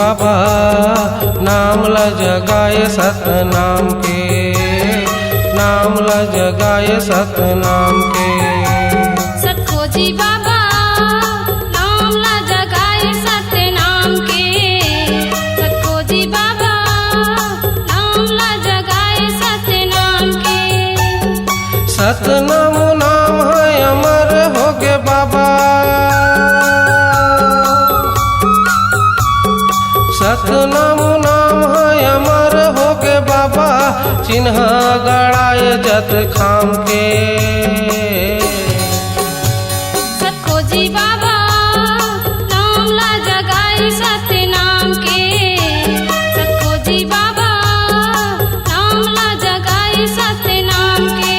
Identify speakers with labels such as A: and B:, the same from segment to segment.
A: बाबा नाम ल जगाए सतनाम के, नाम ल जगाए सतनाम के।
B: सतखोजी बाबा नाम ल जगाए सतनाम के, सतखोजी बाबा नाम ल जगाए सतनाम के।
A: सतनाम नाम है अमर हो गे बाबा, सतनाम नाम है अमर हो गे बाबा, चिन्ह गड़ाए जत खाम के।
B: सतखोजी बाबा नाम ल जगाए सतनाम के, सतखोजी बाबा नाम ल जगाए सतनाम के।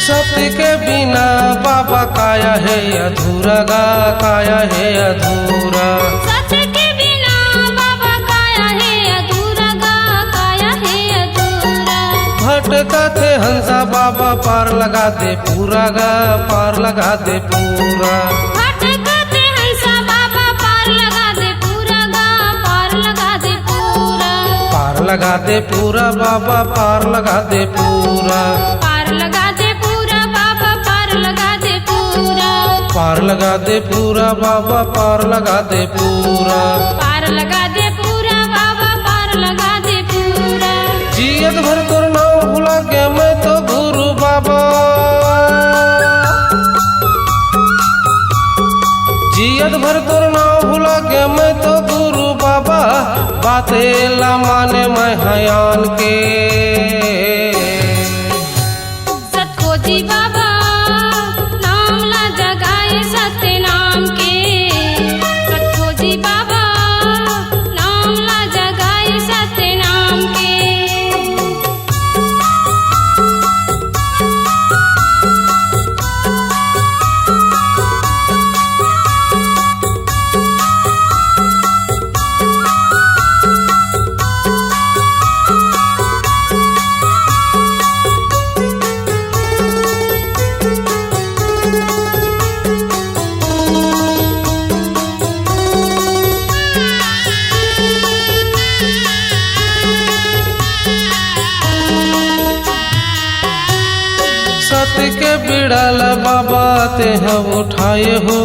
A: सत्य के बिना बाबा काया है अधूरा गा, काया है अधूरा।
B: सत्य के बिना बाबा काया है अधूरा गा, काया है अधूरा।
A: भटका थे हंसा बाबा पार लगा दे पूरा गा, पार लगा दे पूरा।
B: भटका थे हंसा बाबा पार लगा दे पूरा गा, पार लगा दे पूरा।
A: पार लगा दे पूरा बाबा, पार लगा दे पूरा।
B: पार लगा दे पूरा बाबा, पार लगा दे पूरा।
A: पार लगा दे पूरा बाबा, पार लगा दे पूरा।
B: पार लगा दे पूरा बाबा, पार लगा दे पूरा।
A: जियत भर तोर नाम भुला के मैं तो गुरु बाबा, जियत भर तोर नाम भुला के मैं तो गुरु बाबा, बातें ला माने मैं हयान के।
B: सतखोजी बाबा नाम ल जगाए सतनाम के, सतखोजी बाबा नाम ल जगाए सतनाम के।
A: सत्य के बिड़ल बाबा ते हम उठाए हो,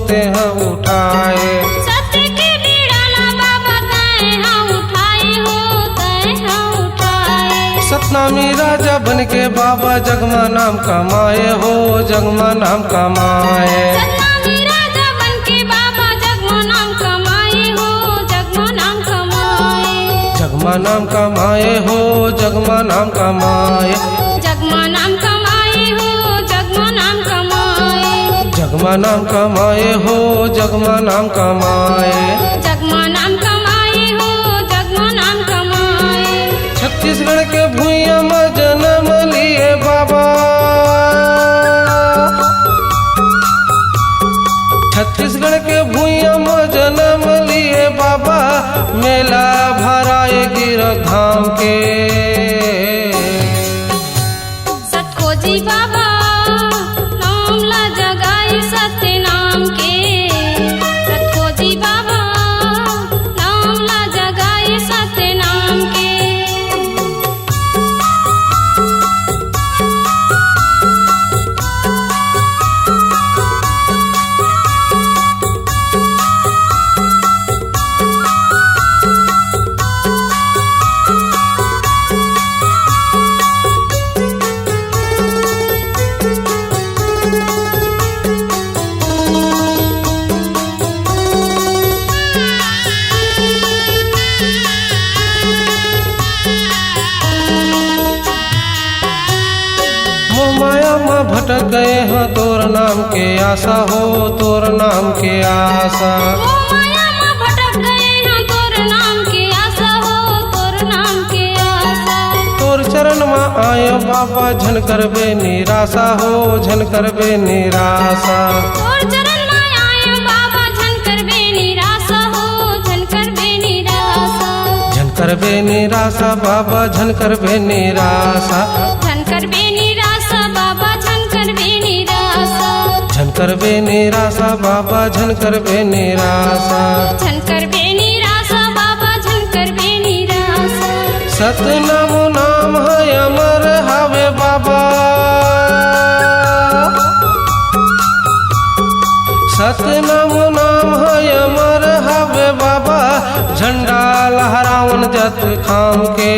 A: ते हम उठाए।
B: सत्य के बिड़ाला बाबा तै हम उठाए हो, तै हम उठाए।
A: सतनामी राजा बन के बाबा जगमा नाम कमाए हो, जगमा नाम कमाए।
B: सतनामी राजा बन के बाबा जगमा नाम कमाए हो, जगमा नाम कमाए।
A: जगमा नाम कमाए हो, जगमा नाम कमाए।
B: जगमा नाम कमाए हो, जगमा नाम कमाए।
A: जगमा नाम कमाए हो, जगमा नाम कमाए।
B: जगमा नाम कमाए हो, जगमा नाम कमाए।
A: छत्तीसगढ़ के भूइया में जन्म लिए बाबा, छत्तीसगढ़ के भूइया में जन्म लिए बाबा, मेला भराए गिरक धाम के।
B: सतखोजी बाबा नाम ल जगाए सतनाम के, सतखोजी बाबा नाम ल जगाए सतनाम के।
A: भटक गए हैं तोर नाम के आशा हो तोर नाम के आशा।
B: वो माया में भटक गए हैं तोर नाम के आशा हो तोर नाम के आशा।
A: तोर चरण में आयो बाबा झन करबे निराशा हो झन करबे निराशा।
B: तोर चरण में आए बाबा झन करबे निराशा हो झन करबे निराशा।
A: झन करबे निराशा बाबा झन करबे निराशा।
B: झन करबे निराशा बाबा झन करबे निराशा।
A: झन करबे निराशा बाबा झन करबे निराशा।
B: झन करबे निराशा बाबा झन करबे निराशा।
A: सतनाम नाम है अमर हावे बाबा। सतनाम नाम है अमर हावे बाबा। झंडा लहरावन जत खाम के।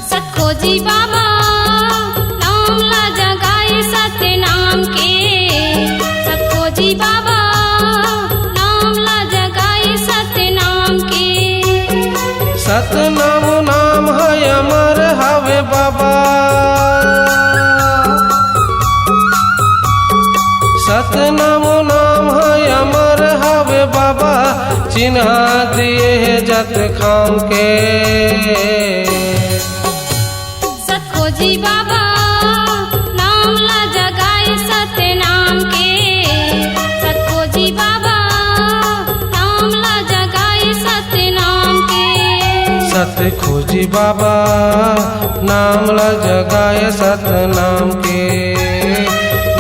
B: सतखोजी बाबा नाम ला जगाए सत्य नाम के। सतखोजी बाबा नाम ला जगाए सत्य नाम के।
A: सतनाम नाम है अमर हावे बाबा। सतनाम नाम है अमर हावे बाबा। चिन्हा दिए जत खाम के।
B: सतखोजी बाबा नाम ला जगाए सत्य नाम के। सतखोजी बाबा नाम ला जगाए सत्य नाम के।
A: सत खोजी बाबा नाम ला जगाए सत नाम के।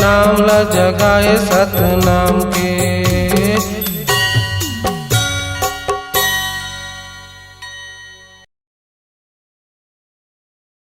A: नाम ला जगाए सत नाम के।